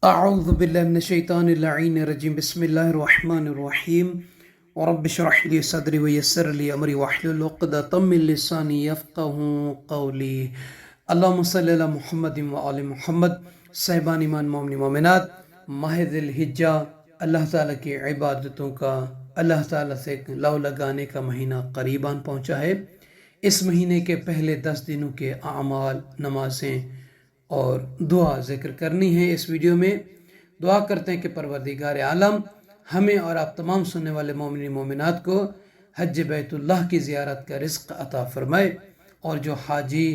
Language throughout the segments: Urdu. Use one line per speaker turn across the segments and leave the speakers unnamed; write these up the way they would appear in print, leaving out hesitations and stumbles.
أعوذ بالله من الشيطان اللعين الرجيم بسم الله الرحمن الرحيم ورب اشرح لي صدري ويسر لي أمري واحلل عقدة من لساني يفقهوا قولي اللهم صل على محمد وآل محمد صاحبان ایمان مومن مومنات ماہ ذی الحجہ اللہ تعالیٰ کی عبادتوں کا اللہ تعالیٰ سے لو لگانے کا مہینہ قریباً پہنچا ہے۔ اس مہینے کے پہلے 10 دنوں کے اعمال، نمازیں اور دعا ذکر کرنی ہے۔ اس ویڈیو میں دعا کرتے ہیں کہ پروردگار عالم ہمیں اور آپ تمام سننے والے مومنین مومنات کو حج بیت اللہ کی زیارت کا رزق عطا فرمائے، اور جو حاجی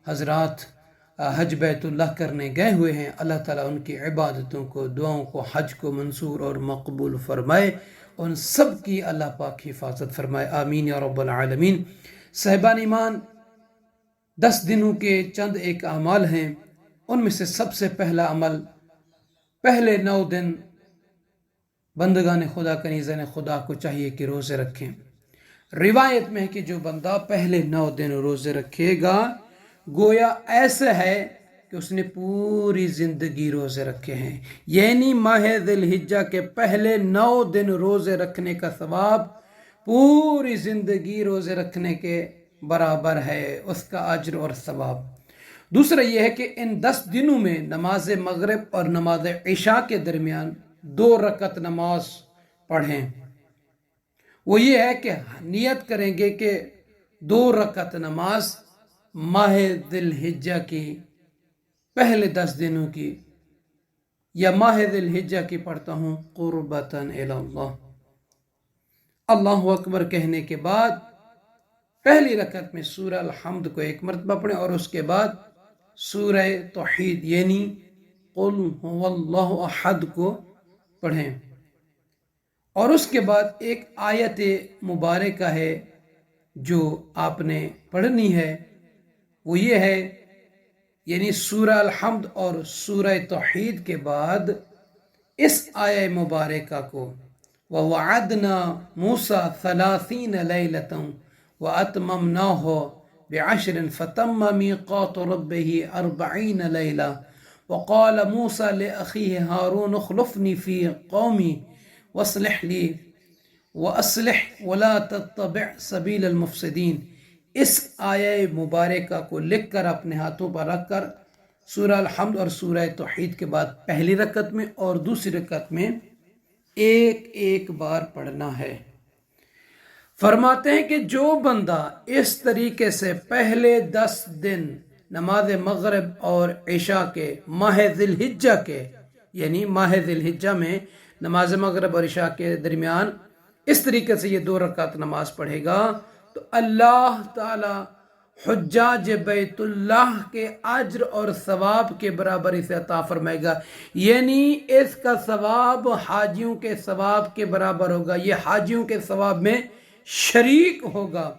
حضرات حج بیت اللہ کرنے گئے ہوئے ہیں اللہ تعالیٰ ان کی عبادتوں کو، دعاؤں کو، حج کو منصور اور مقبول فرمائے، ان سب کی اللہ پاک حفاظت فرمائے، آمین یا رب العالمین۔ صاحبان ایمان، 10 دنوں کے چند ایک اعمال ہیں، ان میں سے سب سے پہلا عمل، پہلے 9 دن بندگان خدا کنیزان خدا کو چاہیے کہ روزے رکھیں۔ روایت میں ہے کہ جو بندہ پہلے 9 دن روزے رکھے گا گویا ایسا ہے کہ اس نے پوری زندگی روزے رکھے ہیں، یعنی ماہ ذی الحجہ کے پہلے 9 دن روزے رکھنے کا ثواب پوری زندگی روزے رکھنے کے برابر ہے، اس کا اجر اور ثواب۔ دوسرا یہ ہے کہ ان 10 دنوں میں نماز مغرب اور نماز عشاء کے درمیان 2 رکعت نماز پڑھیں۔ وہ یہ ہے کہ نیت کریں گے کہ 2 رکعت نماز ماہ ذی الحجہ کی پہلے 10 دنوں کی یا ماہ ذی الحجہ کی پڑھتا ہوں قربتاً الی اللہ۔ اللہ اکبر کہنے کے بعد پہلی رکعت میں سورہ الحمد کو 1 مرتبہ پڑھیں، اور اس کے بعد سورہ توحید یعنی قل هو اللہ احد کو پڑھیں، اور اس کے بعد ایک آیت مبارکہ ہے جو آپ نے پڑھنی ہے، وہ یہ ہے، یعنی سورہ الحمد اور سورہ توحید کے بعد اس آیہ مبارکہ کو وَوَعَدْنَا مُوسَىٰ 30 لَيْلَةً وَأَتْمَمْنَاهُ بعشر فتم ميقات ربه 40 ليلة وقال موسى لأخيه هارون اخلفني في قومي واصلح لي ولا تتبع سبيل المفسدين۔ اس آیہ مبارکہ کو لکھ کر اپنے ہاتھوں پر رکھ کر سورہ الحمد اور سورہ توحید کے بعد پہلی رکعت میں اور دوسری رکعت میں ایک بار پڑھنا ہے۔ فرماتے ہیں کہ جو بندہ اس طریقے سے پہلے 10 دن نماز مغرب اور عشاء کے ماہ ذی الحجہ کے، یعنی ماہ ذی الحجہ میں نماز مغرب اور عشاء کے درمیان اس طریقے سے یہ 2 رکعت نماز پڑھے گا تو اللہ تعالی حجاج بیت اللہ کے اجر اور ثواب کے برابر اسے عطا فرمائے گا، یعنی اس کا ثواب حاجیوں کے ثواب کے برابر ہوگا، یہ حاجیوں کے ثواب میں شریک ہوگا۔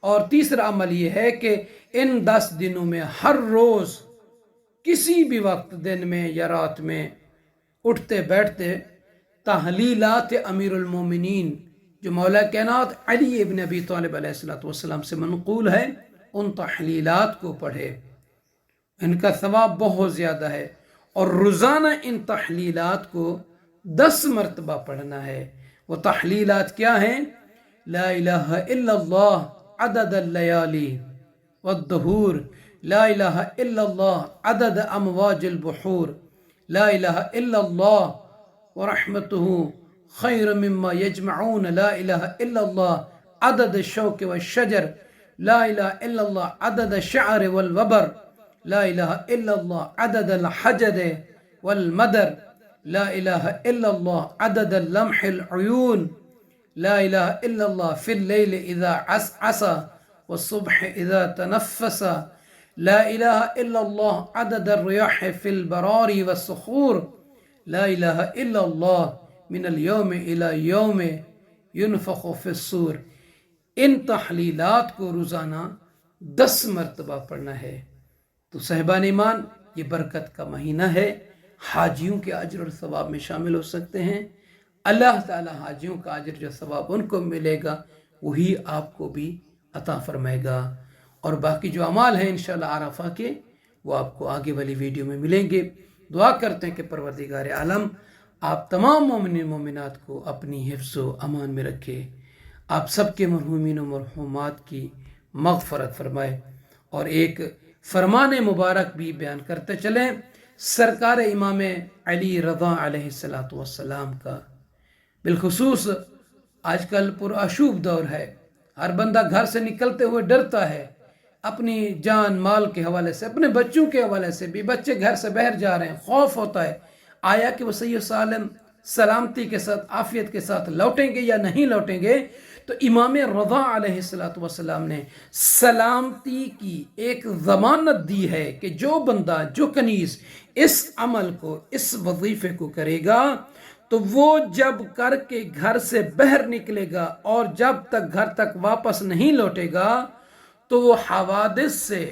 اور تیسرا عمل یہ ہے کہ ان 10 دنوں میں ہر روز کسی بھی وقت دن میں یا رات میں اٹھتے بیٹھتے تحلیلات امیر المومنین جو مولا کائنات علی ابن ابی طالب علیہ السلام سے منقول ہے، ان تحلیلات کو پڑھے، ان کا ثواب بہت زیادہ ہے، اور روزانہ ان تحلیلات کو 10 مرتبہ پڑھنا ہے۔ وہ تحلیلات کیا ہیں؟ لا الہ الا اللہ عدد اللیالی والدہور، لا الہ الا اللہ عدد امواج البحور، لا الہ الا اللہ ورحمتہ خیر مما یجمعون، لا الہ الا اللہ عدد الشوک والشجر، لا الہ الا اللہ عدد الشعر والوبر، لا الہ الا اللہ عدد الحجد والمدر، لا الہ الا اللہ عدد اللمح العیون، لا الہ الا اللہ فی اللیل اذا عسعس والصبح اذا تنفس، لا الہ الا اللہ عدد الریاح فی البرار والصخور، لا الہ الا اللہ من اليوم الى یوم ينفخ فی الصور۔ ان تحلیلات کو روزانہ 10 مرتبہ پڑھنا ہے۔ تو صاحبان ایمان، یہ برکت کا مہینہ ہے، حاجیوں کے اجر اور ثواب میں شامل ہو سکتے ہیں۔ اللہ تعالی حاجیوں کا اجر جو ثواب ان کو ملے گا وہی آپ کو بھی عطا فرمائے گا، اور باقی جو اعمال ہیں انشاءاللہ عرفہ کے وہ آپ کو آگے والی ویڈیو میں ملیں گے۔ دعا کرتے ہیں کہ پروردگار عالم آپ تمام مومنین مومنات کو اپنی حفظ و امان میں رکھے، آپ سب کے مرحومین و مرحومات کی مغفرت فرمائے۔ اور ایک فرمان مبارک بھی بیان کرتے چلیں سرکار امام علی رضا علیہ السلام کا۔ بالخصوص آج کل پرآشوب دور ہے، ہر بندہ گھر سے نکلتے ہوئے ڈرتا ہے، اپنی جان مال کے حوالے سے، اپنے بچوں کے حوالے سے بھی، بچے گھر سے باہر جا رہے ہیں، خوف ہوتا ہے آیا کہ وہ صحیح و سالم سلامتی کے ساتھ عافیت کے ساتھ لوٹیں گے یا نہیں لوٹیں گے۔ تو امام رضا علیہ السلام نے سلامتی کی ایک ضمانت دی ہے کہ جو بندہ، جو کنیز اس عمل کو، اس وظیفے کو کرے گا تو وہ جب کر کے گھر سے باہر نکلے گا اور جب تک گھر تک واپس نہیں لوٹے گا تو وہ حوادث سے،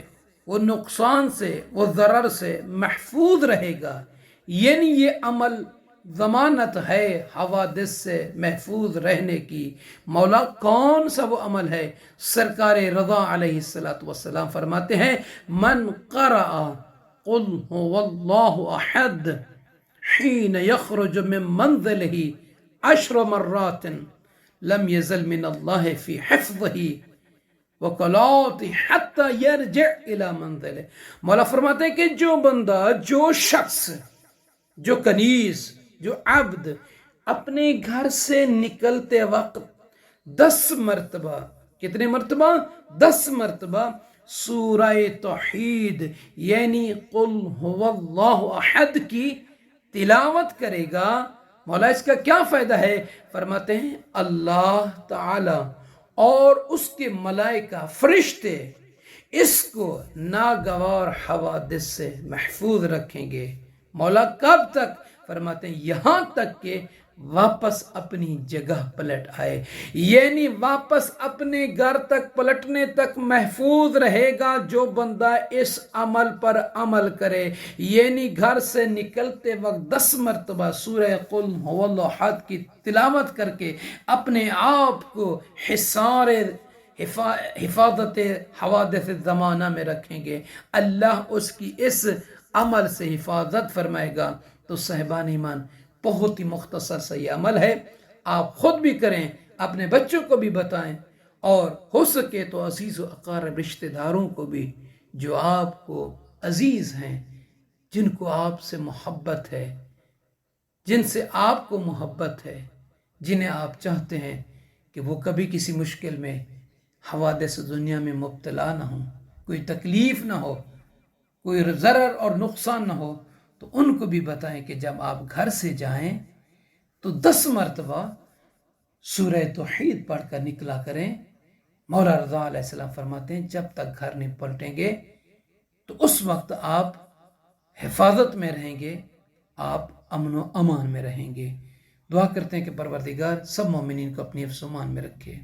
وہ نقصان سے، وہ ضرر سے محفوظ رہے گا۔ یعنی یہ عمل ضمانت ہے حوادث سے محفوظ رہنے کی۔ مولا کون سا وہ عمل ہے؟ سرکار رضا علیہ السلام فرماتے ہیں من قرأ قل هو اللہ احد حین یخرج من منزلہ 10 مرات لم یزل من اللہ فی حفظہ وقلات حتی یرجع الی منزلہ۔ مولا فرماتے ہیں کہ جو بندہ، جو شخص، جو کنیز، جو عبد اپنے گھر سے نکلتے وقت 10 مرتبہ، کتنے مرتبہ؟ 10 مرتبہ سورہ توحید یعنی قل هو اللہ احد کی تلاوت کرے گا، مولا اس کا کیا فائدہ ہے؟ فرماتے ہیں اللہ تعالی اور اس کے ملائکہ فرشتے اس کو ناگوار حوادث سے محفوظ رکھیں گے۔ مولا کب تک؟ فرماتے ہیں یہاں تک کہ واپس اپنی جگہ پلٹ آئے، یعنی واپس اپنے گھر تک پلٹنے تک محفوظ رہے گا جو بندہ اس عمل پر عمل کرے۔ یعنی گھر سے نکلتے وقت 10 مرتبہ سورہ قل هو اللہ احد کی تلاوت کر کے اپنے آپ کو حفاظت حوادث زمانہ میں رکھیں گے، اللہ اس کی اس عمل سے حفاظت فرمائے گا۔ تو صاحبان ایمان بہت ہی مختصر سا یہ عمل ہے، آپ خود بھی کریں، اپنے بچوں کو بھی بتائیں، اور ہو سکے تو عزیز و اقارب رشتہ داروں کو بھی جو آپ کو عزیز ہیں، جن کو آپ سے محبت ہے، جن سے آپ کو محبت ہے، جنہیں آپ چاہتے ہیں کہ وہ کبھی کسی مشکل میں، حوادث دنیا میں مبتلا نہ ہوں، کوئی تکلیف نہ ہو، کوئی ضرر اور نقصان نہ ہو، تو ان کو بھی بتائیں کہ جب آپ گھر سے جائیں تو 10 مرتبہ سورہ توحید پڑھ کر نکلا کریں۔ مولا رضا علیہ السلام فرماتے ہیں جب تک گھر نہیں پلٹیں گے تو اس وقت آپ حفاظت میں رہیں گے، آپ امن و امان میں رہیں گے۔ دعا کرتے ہیں کہ پروردگار سب مومنین کو اپنی حفظ و امان میں رکھے۔